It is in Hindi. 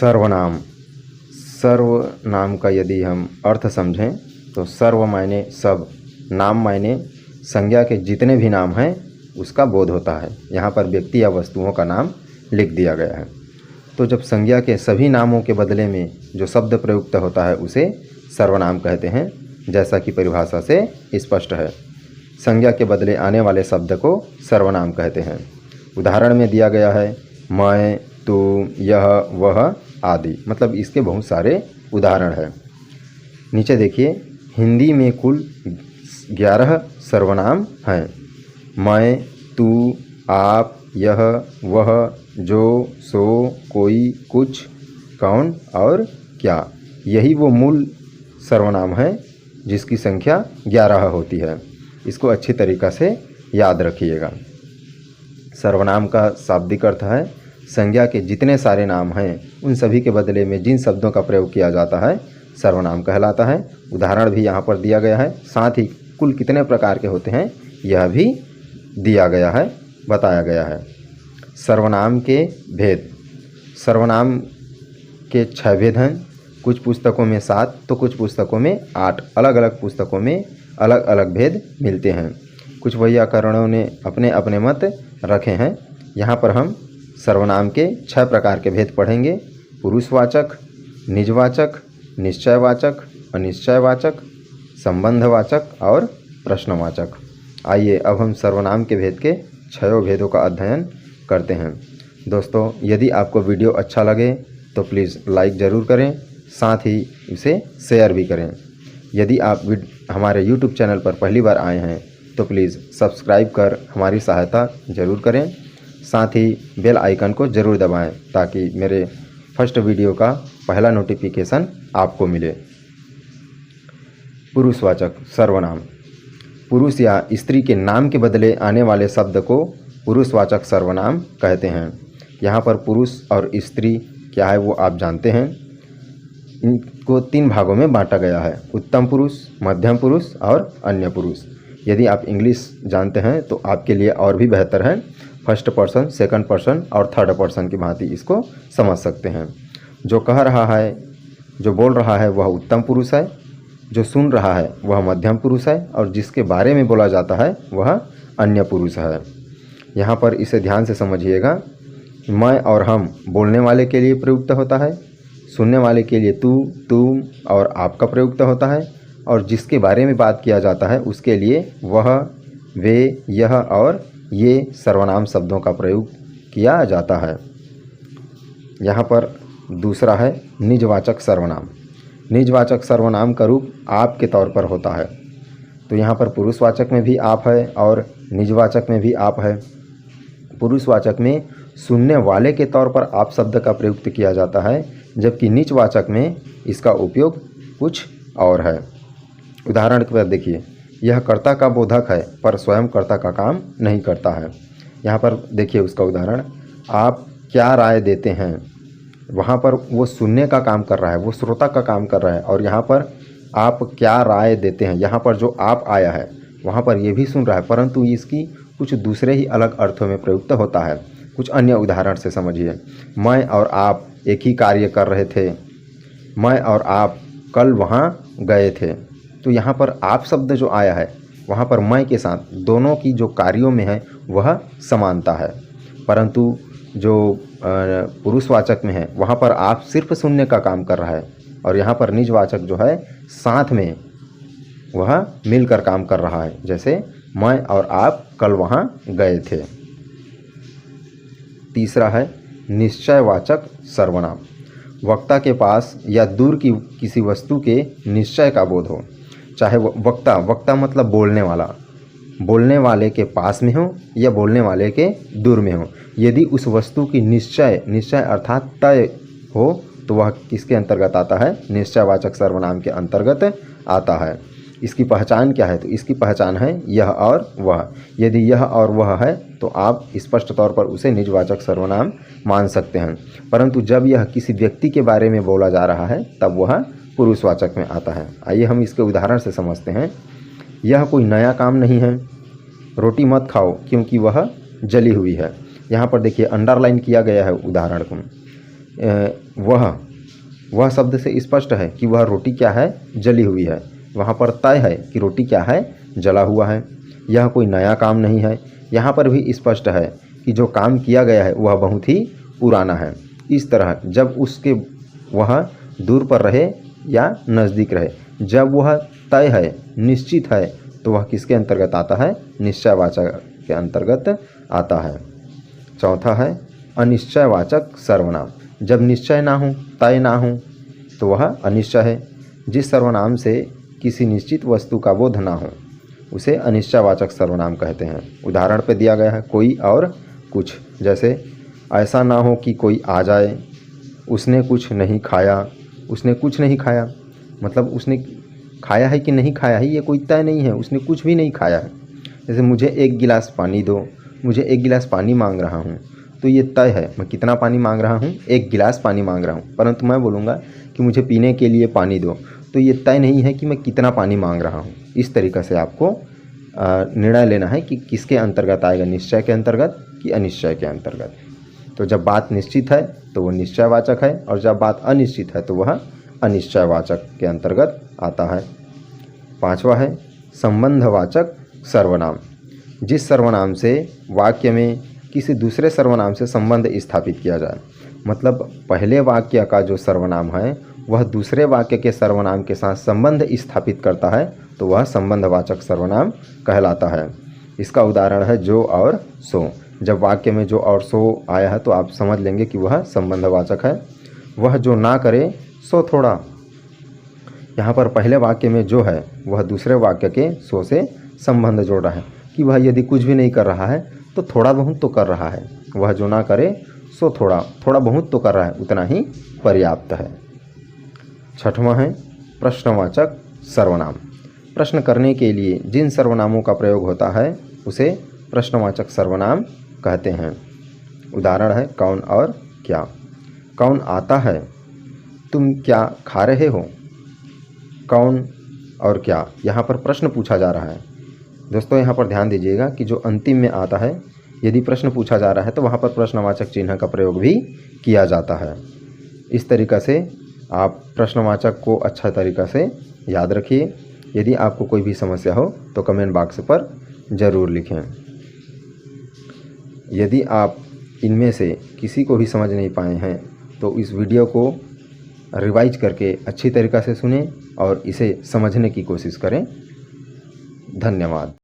सर्वनाम। सर्वनाम का यदि हम अर्थ समझें तो सर्व मायने सब, नाम मायने संज्ञा के जितने भी नाम हैं उसका बोध होता है। यहाँ पर व्यक्ति या वस्तुओं का नाम लिख दिया गया है। तो जब संज्ञा के सभी नामों के बदले में जो शब्द प्रयुक्त होता है उसे सर्वनाम कहते हैं, जैसा कि परिभाषा से स्पष्ट है। संज्ञा के बदले आने वाले शब्द को सर्वनाम कहते हैं। उदाहरण में दिया गया है मैं, तू, यह, वह आदि, मतलब इसके बहुत सारे उदाहरण हैं। नीचे देखिए, हिंदी में कुल 11 सर्वनाम हैं। मैं, तू, आप, यह, वह, जो, सो, कोई, कुछ, कौन और क्या, यही वो मूल सर्वनाम है जिसकी संख्या 11 होती है। इसको अच्छी तरीक़ा से याद रखिएगा। सर्वनाम का शाब्दिक अर्थ है संज्ञा के जितने सारे नाम हैं उन सभी के बदले में जिन शब्दों का प्रयोग किया जाता है सर्वनाम कहलाता है। उदाहरण भी यहाँ पर दिया गया है, साथ ही कुल कितने प्रकार के होते हैं यह भी दिया गया है, बताया गया है। सर्वनाम के भेद। सर्वनाम के 6 भेद हैं। कुछ पुस्तकों में 7 तो कुछ पुस्तकों में 8, अलग अलग पुस्तकों में अलग अलग भेद मिलते हैं। कुछ वैयाकरणों ने अपने अपने मत रखे हैं। यहाँ पर हम सर्वनाम के 6 प्रकार के भेद पढ़ेंगे। पुरुषवाचक, निजवाचक, निश्चयवाचक, अनिश्चयवाचक, संबंधवाचक और प्रश्नवाचक। आइए अब हम सर्वनाम के भेद के 6 भेदों का अध्ययन करते हैं। दोस्तों, यदि आपको वीडियो अच्छा लगे तो प्लीज़ लाइक ज़रूर करें, साथ ही इसे शेयर भी करें। यदि आप हमारे YouTube चैनल पर पहली बार आए हैं तो प्लीज़ सब्सक्राइब कर हमारी सहायता ज़रूर करें। साथ ही बेल आइकन को ज़रूर दबाएं ताकि मेरे फर्स्ट वीडियो का पहला नोटिफिकेशन आपको मिले। पुरुषवाचक सर्वनाम। पुरुष या स्त्री के नाम के बदले आने वाले शब्द को पुरुषवाचक सर्वनाम कहते हैं। यहाँ पर पुरुष और स्त्री क्या है वो आप जानते हैं। इनको 3 भागों में बांटा गया है, उत्तम पुरुष, मध्यम पुरुष और अन्य पुरुष। यदि आप इंग्लिश जानते हैं तो आपके लिए और भी बेहतर है। फर्स्ट पर्सन, सेकंड पर्सन और थर्ड पर्सन की भांति इसको समझ सकते हैं। जो कह रहा है, जो बोल रहा है वह उत्तम पुरुष है, जो सुन रहा है वह मध्यम पुरुष है और जिसके बारे में बोला जाता है वह अन्य पुरुष है। यहाँ पर इसे ध्यान से समझिएगा। मैं और हम बोलने वाले के लिए प्रयुक्त होता है, सुनने वाले के लिए तू, तुम और आपका प्रयुक्त होता है, और जिसके बारे में बात किया जाता है उसके लिए वह, वे, यह और ये सर्वनाम शब्दों का प्रयोग किया जाता है। यहाँ पर दूसरा है निजवाचक सर्वनाम। निजवाचक सर्वनाम का रूप आप के तौर पर होता है। तो यहाँ पर पुरुषवाचक में भी आप है और निजवाचक में भी आप है। पुरुषवाचक में सुनने वाले के तौर पर आप शब्द का प्रयुक्त किया जाता है, जबकि निजवाचक में इसका उपयोग कुछ और है। उदाहरण के बाद देखिए, यह कर्ता का बोधक है पर स्वयं कर्ता का काम नहीं करता है। यहाँ पर देखिए उसका उदाहरण, आप क्या राय देते हैं। वहाँ पर वो सुनने का काम कर रहा है, वो श्रोता का काम कर रहा है, और यहाँ पर आप क्या राय देते हैं, यहाँ पर जो आप आया है वहाँ पर ये भी सुन रहा है, परंतु इसकी कुछ दूसरे ही अलग अर्थों में प्रयुक्त होता है। कुछ अन्य उदाहरण से समझिए, मैं और आप एक ही कार्य कर रहे थे, मैं और आप कल वहाँ गए थे। तो यहाँ पर आप शब्द जो आया है वहाँ पर मैं के साथ दोनों की जो कार्यों में है वह समानता है, परंतु जो पुरुषवाचक में है वहाँ पर आप सिर्फ सुनने का काम कर रहा है, और यहाँ पर निजवाचक जो है साथ में वह मिलकर काम कर रहा है, जैसे मैं और आप कल वहाँ गए थे। तीसरा है निश्चयवाचक सर्वनाम। वक्ता के पास या दूर की किसी वस्तु के निश्चय का बोध हो, चाहे वो वक्ता मतलब बोलने वाला, बोलने वाले के पास में हो या बोलने वाले के दूर में हो, यदि उस वस्तु की निश्चय अर्थात तय हो तो वह किसके अंतर्गत आता है, निश्चयवाचक सर्वनाम के अंतर्गत आता है। इसकी पहचान क्या है, तो इसकी पहचान है यह और वह। यदि यह और वह है तो आप स्पष्ट तौर पर उसे निजवाचक सर्वनाम मान सकते हैं, परंतु जब यह किसी व्यक्ति के बारे में बोला जा रहा है तब वह पुरुषवाचक में आता है। आइए हम इसके उदाहरण से समझते हैं। यह कोई नया काम नहीं है, रोटी मत खाओ क्योंकि वह जली हुई है। यहाँ पर देखिए अंडरलाइन किया गया है उदाहरण को। वह शब्द से स्पष्ट है कि वह रोटी क्या है, जली हुई है। वहाँ पर तय है कि रोटी क्या है, जला हुआ है। यह कोई नया काम नहीं है। यहाँ पर भी स्पष्ट है कि जो काम किया गया है वह बहुत ही पुराना है। इस तरह जब उसके वह दूर पर रहे या नज़दीक रहे, जब वह तय है, निश्चित है, तो वह किसके अंतर्गत आता है, निश्चयवाचक के अंतर्गत आता है। चौथा है अनिश्चयवाचक सर्वनाम। जब निश्चय ना हो, तय ना हो, तो वह अनिश्चय है। जिस सर्वनाम से किसी निश्चित वस्तु का बोध ना हो उसे अनिश्चयवाचक सर्वनाम कहते हैं। उदाहरण पे दिया गया है कोई और कुछ। जैसे ऐसा ना हो कि कोई आ जाए, उसने कुछ नहीं खाया। उसने कुछ नहीं खाया मतलब उसने खाया है कि नहीं खाया है ये कोई तय नहीं है, उसने कुछ भी नहीं खाया है। जैसे मुझे एक गिलास पानी दो, मुझे एक गिलास पानी मांग रहा हूँ, तो ये तय है मैं कितना पानी मांग रहा हूँ, एक गिलास पानी मांग रहा हूँ। परंतु मैं बोलूँगा कि मुझे पीने के लिए पानी दो, तो ये तय नहीं है कि मैं कितना पानी मांग रहा हूँ। इस तरीक़े से आपको निर्णय लेना है कि किसके अंतर्गत आएगा, निश्चय के अंतर्गत कि अनिश्चय के अंतर्गत। तो जब बात निश्चित है तो वो निश्चयवाचक है, और जब बात अनिश्चित है तो वह अनिश्चयवाचक के अंतर्गत आता है। पांचवा है संबंधवाचक सर्वनाम। जिस सर्वनाम से वाक्य में किसी दूसरे सर्वनाम से संबंध स्थापित किया जाए, मतलब पहले वाक्य का जो सर्वनाम है वह दूसरे वाक्य के सर्वनाम के साथ संबंध स्थापित करता है, तो वह संबंधवाचक सर्वनाम कहलाता है। इसका उदाहरण है जो और सो। जब वाक्य में जो और सो आया है तो आप समझ लेंगे कि वह संबंधवाचक है। वह जो ना करे सो थोड़ा। यहाँ पर पहले वाक्य में जो है वह दूसरे वाक्य के सो से संबंध जोड़ रहा है कि वह यदि कुछ भी नहीं कर रहा है तो थोड़ा बहुत तो कर रहा है। वह जो ना करे सो थोड़ा बहुत तो कर रहा है, उतना ही पर्याप्त है। छठवां है प्रश्नवाचक सर्वनाम। प्रश्न करने के लिए जिन सर्वनामों का प्रयोग होता है उसे प्रश्नवाचक सर्वनाम कहते हैं। उदाहरण है कौन और क्या। कौन आता है, तुम क्या खा रहे हो। कौन और क्या, यहाँ पर प्रश्न पूछा जा रहा है। दोस्तों यहाँ पर ध्यान दीजिएगा कि जो अंतिम में आता है, यदि प्रश्न पूछा जा रहा है तो वहाँ पर प्रश्नवाचक चिन्ह का प्रयोग भी किया जाता है। इस तरीक़ा से आप प्रश्नवाचक को अच्छा तरीक़ा से याद रखिए। यदि आपको कोई भी समस्या हो तो कमेंट बॉक्स पर ज़रूर लिखें। यदि आप इनमें से किसी को भी समझ नहीं पाए हैं तो इस वीडियो को रिवाइज करके अच्छी तरीक़ा से सुनें और इसे समझने की कोशिश करें। धन्यवाद।